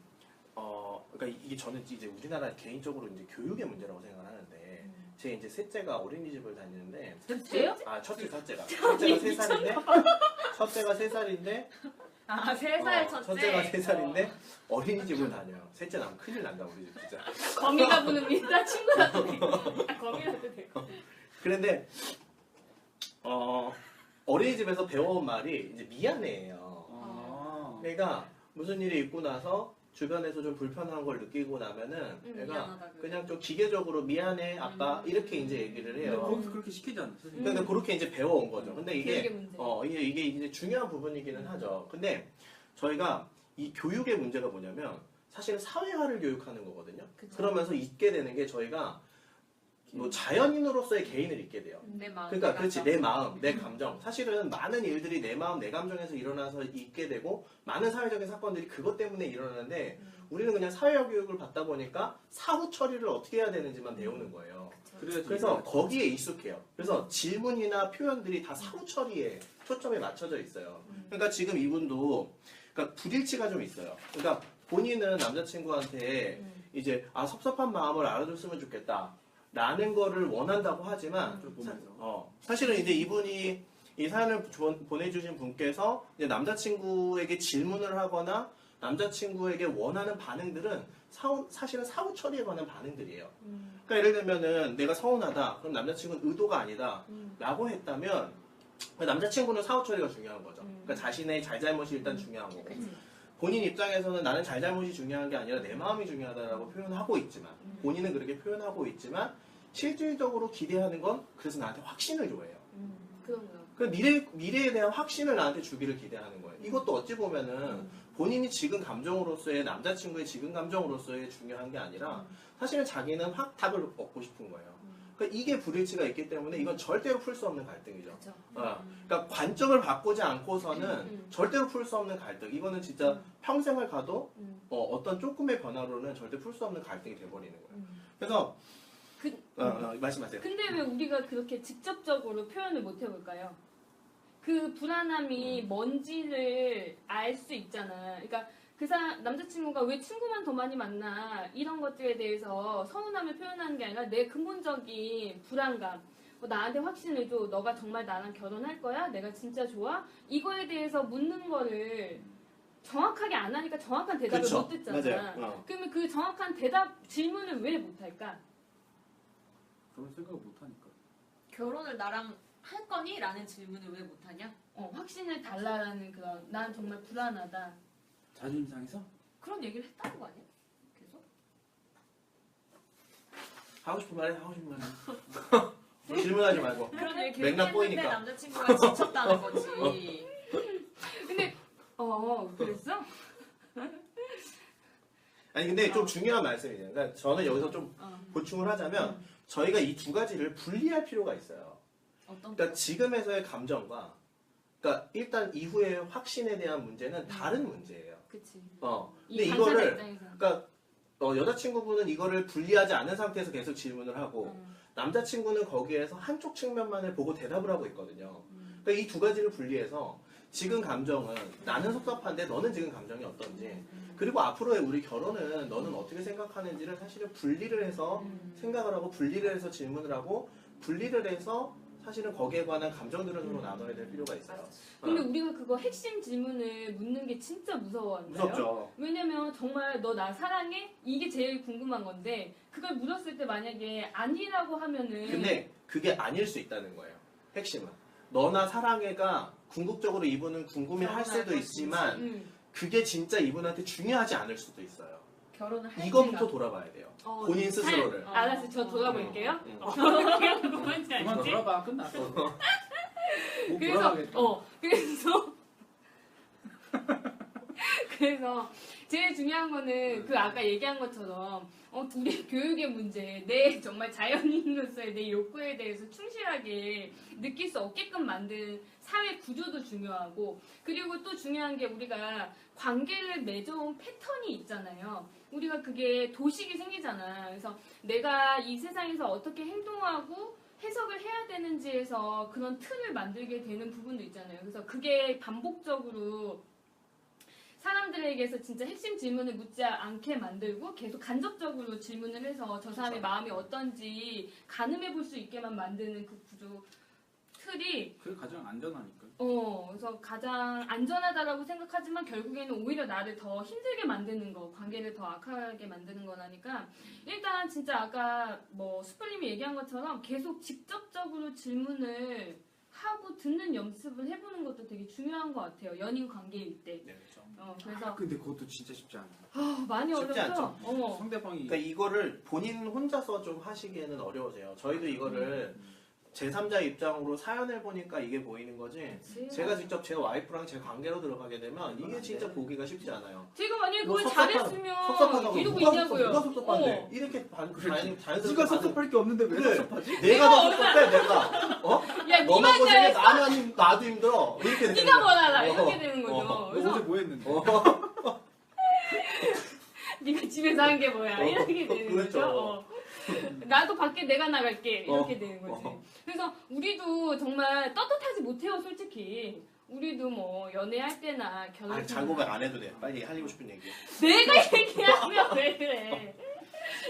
Speaker 4: 그러니까 이게 저는 이제 우리나라 개인적으로 이제 교육의 문제라고 생각을 하는데 제 이제 셋째가 어린이집을 다니는데
Speaker 1: 셋째요?
Speaker 4: 첫째가 3살인데 첫째가 3살인데
Speaker 3: 아, 3살 첫째?
Speaker 4: 첫째가 3살인데 어린이집을 다녀요. 셋째 나면 큰일 난다 우리 집 진짜.
Speaker 1: 거미가 부릅니다. 친구라도 되고. 거미라도 되고.
Speaker 4: 그런데 어린이집에서 배워온 말이 이제 미안해요. 그러니까 무슨 일이 있고 나서 주변에서 좀 불편한 걸 느끼고 나면은 애가
Speaker 3: 미안하다, 그래.
Speaker 4: 그냥 좀 기계적으로 미안해 아빠 이렇게 이제 얘기를
Speaker 2: 근데
Speaker 4: 해요.
Speaker 2: 거기서 그렇게 시키지 않나? 선생님?
Speaker 4: 그러니까 그렇게 이제 배워온 거죠. 근데
Speaker 1: 교육의
Speaker 4: 이게
Speaker 1: 문제.
Speaker 4: 이게 이제 중요한 부분이기는 하죠. 근데 저희가 이 교육의 문제가 뭐냐면 사실은 사회화를 교육하는 거거든요.
Speaker 1: 그쵸.
Speaker 4: 그러면서 잊게 되는 게 저희가 뭐 자연인으로서의 개인을 잊게 돼요.
Speaker 3: 내 마음.
Speaker 4: 그러니까
Speaker 3: 내
Speaker 4: 그렇지
Speaker 3: 감정.
Speaker 4: 내 마음, 내 감정. 사실은 많은 일들이 내 마음, 내 감정에서 일어나서 있게 되고 많은 사회적인 사건들이 그것 때문에 일어나는데 우리는 그냥 사회화 교육을 받다 보니까 사후 처리를 어떻게 해야 되는지만 배우는 거예요. 그래서 거기에 익숙해요. 그래서 질문이나 표현들이 다 사후 처리에 초점에 맞춰져 있어요. 그러니까 지금 이분도 그러니까 불일치가 좀 있어요. 그러니까 본인은 남자친구한테 이제 섭섭한 마음을 알아줬으면 좋겠다. 라는 거를 원한다고 하지만 사실은 이제 이분이 이 사연을 보내주신 분께서 이제 남자친구에게 질문을 하거나 남자친구에게 원하는 반응들은 사실은 사후 처리에 관한 반응들이에요. 그러니까 예를 들면은 내가 서운하다. 그럼 남자친구는 의도가 아니다. 라고 했다면 남자친구는 사후 처리가 중요한 거죠. 그러니까 자신의 잘잘못이 일단 중요한 거고 본인 입장에서는 나는 잘잘못이 중요한 게 아니라 내 마음이 중요하다라고 표현하고 있지만 본인은 그렇게 표현하고 있지만 실질적으로 기대하는 건 그래서 나한테 확신을 줘해요.
Speaker 1: 그럼요.
Speaker 4: 그 미래에 대한 확신을 나한테 주기를 기대하는 거예요. 이것도 어찌 보면은 본인이 지금 감정으로서의 남자친구의 지금 감정으로서의 중요한 게 아니라 사실은 자기는 확 답을 얻고 싶은 거예요. 그러니까 이게 불일치가 있기 때문에 이건 절대로 풀 수 없는 갈등이죠.
Speaker 1: 그쵸.
Speaker 4: 그러니까 관점을 바꾸지 않고서는 절대로 풀 수 없는 갈등. 이거는 진짜 평생을 가도 어떤 조금의 변화로는 절대 풀 수 없는 갈등이 돼버리는 거예요. 그래서 말씀하세요.
Speaker 1: 근데 왜 우리가 그렇게 직접적으로 표현을 못 해볼까요? 그 불안함이 뭔지를 알 수 있잖아. 그러니까 그 사람 남자친구가 왜 친구만 더 많이 만나 이런 것들에 대해서 서운함을 표현하는 게 아니라 내 근본적인 불안감. 나한테 확신을 줘. 너가 정말 나랑 결혼할 거야? 내가 진짜 좋아? 이거에 대해서 묻는 거를 정확하게 안 하니까 정확한 대답을
Speaker 4: 그쵸.
Speaker 1: 못 듣잖아.
Speaker 4: 맞아요.
Speaker 1: 그러면 그 정확한 질문을 왜 못할까?
Speaker 2: 그런 생각을 못 하니까.
Speaker 3: 결혼을 나랑 할 거니? 라는 질문을 왜 못하냐?
Speaker 1: 확신을 달라라는 그런 난 정말 불안하다.
Speaker 2: 자존심 상해서?
Speaker 3: 그런 얘기를 했다는 거 아니야? 계속?
Speaker 4: 하고 싶은 말 해. 하고 싶은 말 해. 질문하지 말고.
Speaker 3: 그런 얘기
Speaker 4: 맥락
Speaker 3: 계속 했는데
Speaker 4: 보이니까.
Speaker 3: 남자친구가 지쳤다는 거지.
Speaker 1: 근데 그랬어?
Speaker 4: 아니 근데 좀 중요한 말씀이에요. 그러니까 저는 여기서 좀 보충을 하자면 저희가 이 두 가지를 분리할 필요가 있어요.
Speaker 3: 어떤
Speaker 4: 그러니까 지금에서의 감정과 그러니까 일단 이후의 확신에 대한 문제는 다른 문제예요.
Speaker 1: 그치.
Speaker 4: 근데
Speaker 1: 이
Speaker 4: 이거를
Speaker 1: 당사자 입장에서.
Speaker 4: 그러니까 여자친구분은 이거를 분리하지 않은 상태에서 계속 질문을 하고 남자친구는 거기에서 한쪽 측면만을 보고 대답을 하고 있거든요. 그러니까 이 두 가지를 분리해서 지금 감정은 나는 섭섭한데 너는 지금 감정이 어떤지 그리고 앞으로의 우리 결혼은 너는 어떻게 생각하는지를 사실은 분리를 해서 생각을 하고 분리를 해서 질문을 하고 분리를 해서 사실은 거기에 관한 감정들을 서로 나눠야 될 필요가 있어요.
Speaker 1: 근데 우리가 그거 핵심 질문을 묻는 게 진짜 무서워한다요?
Speaker 4: 무섭죠.
Speaker 1: 왜냐면 정말 너 나 사랑해? 이게 제일 궁금한 건데 그걸 물었을 때 만약에 아니라고 하면은
Speaker 4: 근데 그게 아닐 수 있다는 거예요. 핵심은. 너나 사랑해가 궁극적으로 이분은 궁금해할 수도 있지만 그게 진짜 이분한테 중요하지 않을 수도 있어요.
Speaker 3: 결혼을 할
Speaker 4: 이거부터
Speaker 3: 때가
Speaker 4: 돌아봐야 돼요. 본인 스스로를.
Speaker 1: 알았어, 저 돌아볼게요. 그게 뭔지
Speaker 2: 그만
Speaker 1: 알지?
Speaker 2: 돌아봐. 끝났어. 못
Speaker 1: 그래서
Speaker 2: 돌아가겠다.
Speaker 1: 그래서 제일 중요한 거는 그 아까 얘기한 것처럼 우리 교육의 문제, 내 정말 자연인으로서의 내 욕구에 대해서 충실하게 느낄 수 없게끔 만든 사회 구조도 중요하고 그리고 또 중요한 게 우리가 관계를 맺어온 패턴이 있잖아요. 우리가 그게 도식이 생기잖아. 그래서 내가 이 세상에서 어떻게 행동하고 해석을 해야 되는지에서 그런 틀을 만들게 되는 부분도 있잖아요. 그래서 그게 반복적으로 사람들에게서 진짜 핵심 질문을 묻지 않게 만들고 계속 간접적으로 질문을 해서 저 사람의 마음이 어떤지 가늠해 볼 수 있게만 만드는 그 구조 틀이
Speaker 2: 그게 가장 안전하니까.
Speaker 1: 그래서 가장 안전하다라고 생각하지만 결국에는 오히려 나를 더 힘들게 만드는 거, 관계를 더 악하게 만드는 거라니까 일단 진짜 아까 수플님이 얘기한 것처럼 계속 직접적으로 질문을 하고 듣는 연습을 해보는 것도 되게 중요한 것 같아요. 연인 관계일 때.
Speaker 4: 네, 그렇죠.
Speaker 1: 그래서
Speaker 2: 근데 그것도 진짜 쉽지 않아.
Speaker 1: 많이
Speaker 4: 쉽지
Speaker 1: 어렵죠.
Speaker 2: 상대방이
Speaker 4: 그러니까 이거를 본인 혼자서 좀 하시기에는 어려우세요. 저희도 이거를 제3자 입장으로 사연을 보니까 이게 보이는 거지.
Speaker 1: 그치.
Speaker 4: 제가 직접 제 와이프랑 제 관계로 들어가게 되면 이게 진짜 보기가 쉽지 않아요.
Speaker 1: 제가 만약에
Speaker 4: 뭐
Speaker 1: 그걸
Speaker 4: 섭섭하다고
Speaker 1: 잘했으면 이러고 있냐고요.
Speaker 4: 누가 섭섭한데? 이렇게 자연스럽게
Speaker 2: 네가 섭섭할 게 없는데 왜
Speaker 4: 그래.
Speaker 2: 섭섭하지?
Speaker 4: 내가 더 섭섭해 내가.
Speaker 1: 야,
Speaker 4: 너만
Speaker 1: 니만
Speaker 4: 고생해
Speaker 1: 잘했어.
Speaker 4: 나도 힘들어. 이렇게 되는
Speaker 1: 네가
Speaker 4: 거야.
Speaker 1: 뭘 알아. 이렇게 되는 거죠.
Speaker 2: 너
Speaker 1: 그래서
Speaker 2: 어제 뭐 했는데?
Speaker 1: 네가 집에서 한 게 뭐야. 이렇게 되는
Speaker 4: 그렇죠.
Speaker 1: 거죠. 나도 밖에 내가 나갈게. 이렇게 되는 거지. 그래서 우리도 정말 떳떳하지 못해요, 솔직히. 우리도 연애할 때나 결혼
Speaker 4: 아니 장고백 안 해도 돼. 빨리 하고 싶은 얘기.
Speaker 1: 내가 얘기하면 왜 그래.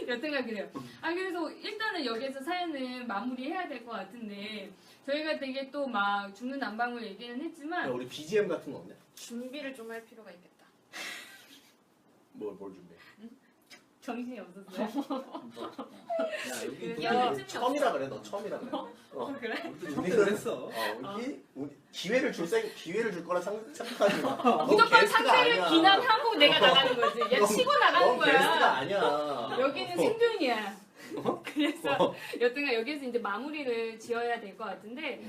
Speaker 1: 여튼간 그래요. 그래서 일단은 여기에서 사연은 마무리해야 될 것 같은데 저희가 되게 또 막 죽는 난방울 얘기는 했지만
Speaker 4: 우리 BGM 같은 거 없냐?
Speaker 3: 준비를 좀 할 필요가 있겠다.
Speaker 4: 뭘 준비해?
Speaker 1: 정신이 없었어요.
Speaker 2: 야 여기
Speaker 3: 야,
Speaker 2: 우리
Speaker 4: 처음이라 그래. 너 처음이라 그래.
Speaker 3: 그래?
Speaker 2: 우리 그랬어.
Speaker 4: 우리 기회를 줄 거라 생각하지 마. 넌
Speaker 1: 무조건
Speaker 4: 게스트가
Speaker 1: 상대를
Speaker 4: 아니야.
Speaker 1: 비난하고 내가 나가는 거지. 야, 치고 나가는
Speaker 4: 넌 게스트가
Speaker 1: 거야.
Speaker 4: 아니야.
Speaker 1: 여기는 생존이야. 그래서 여튼간 여기서 이제 마무리를 지어야 될 것 같은데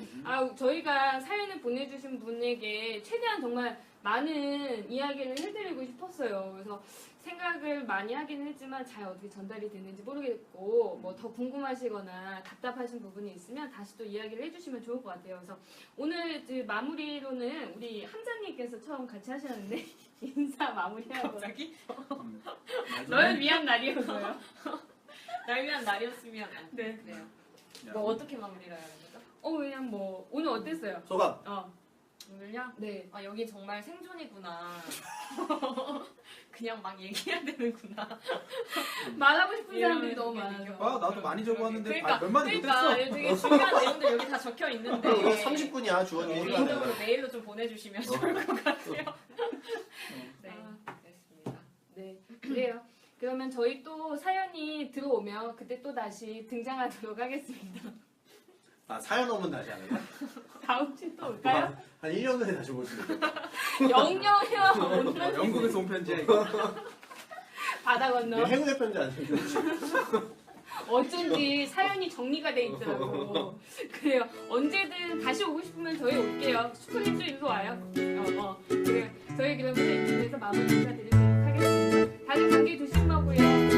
Speaker 1: 저희가 사연을 보내주신 분에게 최대한 정말 많은 이야기를 해드리고 싶었어요. 그래서 생각을 많이 하긴 했지만 잘 어떻게 전달이 됐는지 모르겠고 더 궁금하시거나 답답하신 부분이 있으면 다시 또 이야기를 해주시면 좋을 것 같아요. 그래서 오늘 마무리로는 우리 함자님께서 처음 같이 하셨는데 인사 마무리하고
Speaker 3: 갑자기?
Speaker 1: 널 위한 날이었어요.
Speaker 3: 날 위한 날이었으면.
Speaker 1: 네.
Speaker 3: 그래요.
Speaker 2: 야,
Speaker 3: 뭐 어떻게 마무리를 하는 거죠?
Speaker 1: 그냥 뭐 오늘 어땠어요?
Speaker 4: 소감.
Speaker 3: 오늘요?
Speaker 1: 네.
Speaker 3: 아 여기 정말 생존이구나. 그냥 막 얘기해야 되는구나.
Speaker 1: 말하고 싶은
Speaker 3: 이런
Speaker 1: 사람들이 너무
Speaker 3: 느낌이
Speaker 1: 많아서.
Speaker 3: 느껴.
Speaker 2: 나도 많이 적어왔는데
Speaker 3: 그러니까,
Speaker 2: 몇 마디
Speaker 3: 그러니까
Speaker 2: 못했어.
Speaker 3: 되게 중요한 내용들 여기 다 적혀 있는데.
Speaker 4: 이거 30분이야 주원이.
Speaker 3: 개인적으로 메일로 좀 보내주시면 좋을 것 같아요. 네, 됐습니다.
Speaker 1: 네, 그래요. 그러면 저희 또 사연이 들어오면 그때 또 다시 등장하도록 하겠습니다.
Speaker 4: 사연 오면 다시 하는 거야?
Speaker 1: 다음 주에 또 올까요?
Speaker 4: 한 1년 후에 다시 보시면 돼요.
Speaker 1: 영영이와 온난
Speaker 2: 영국에서 온 편지야 이거.
Speaker 1: 바다 건너.
Speaker 4: 행운의 편지 안 쓰면
Speaker 1: 어쩐지 사연이 정리가 돼 있더라고. 그래요. 언제든 다시 오고 싶으면 저희 올게요. 슈퍼님도 일로 와요. 그래요. 저희 그러면 이쯤에서 마무리 인사드리도록 하겠습니다. 다들 감기 조심하고요.